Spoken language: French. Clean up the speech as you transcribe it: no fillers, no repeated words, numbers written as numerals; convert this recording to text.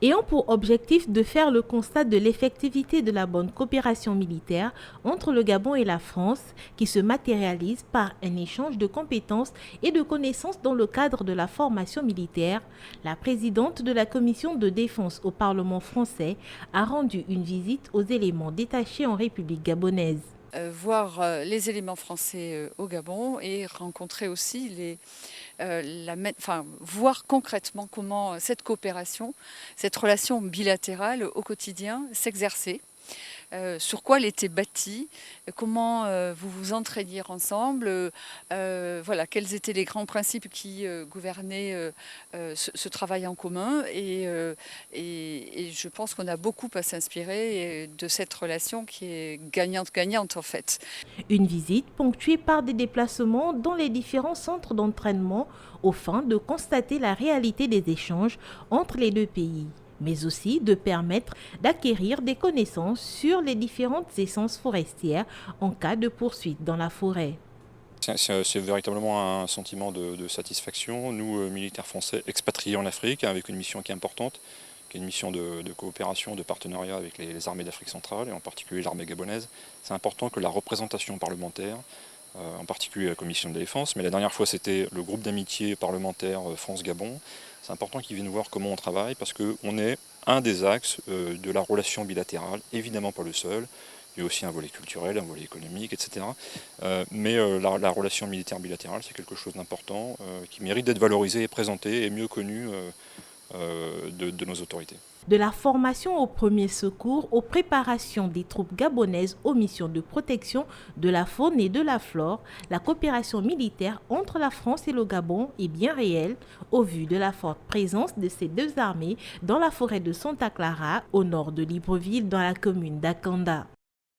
ayant pour objectif de faire le constat de l'effectivité de la bonne coopération militaire entre le Gabon et la France, qui se matérialise par un échange de compétences et de connaissances dans le cadre de la formation militaire. La présidente de la commission de défense au Parlement français a rendu une visite aux éléments détachés en République gabonaise. Voir les éléments français au Gabon et rencontrer aussi voir concrètement comment cette coopération, cette relation bilatérale au quotidien s'exerçait. Sur quoi elle était bâtie, comment vous vous entraidiez ensemble, voilà, quels étaient les grands principes qui gouvernaient ce travail en commun. Et je pense qu'on a beaucoup à s'inspirer de cette relation qui est gagnante-gagnante en fait. Une visite ponctuée par des déplacements dans les différents centres d'entraînement aux fins de constater la réalité des échanges entre les deux pays, mais aussi de permettre d'acquérir des connaissances sur les différentes essences forestières en cas de poursuite dans la forêt. C'est véritablement un sentiment de satisfaction. Nous, militaires français expatriés en Afrique, avec une mission qui est importante, qui est une mission de coopération, de partenariat avec les armées d'Afrique centrale, et en particulier l'armée gabonaise. C'est important que la représentation parlementaire, en particulier la commission de défense, mais la dernière fois c'était le groupe d'amitié parlementaire France-Gabon, c'est important qu'ils viennent voir comment on travaille, parce qu'on est un des axes de la relation bilatérale, évidemment pas le seul. Il y a aussi un volet culturel, un volet économique, etc. Mais la relation militaire bilatérale, c'est quelque chose d'important qui mérite d'être valorisé et présenté et mieux connu de nos autorités. De la formation aux premiers secours aux préparations des troupes gabonaises aux missions de protection de la faune et de la flore, la coopération militaire entre la France et le Gabon est bien réelle au vu de la forte présence de ces deux armées dans la forêt de Santa Clara, au nord de Libreville, dans la commune d'Akanda.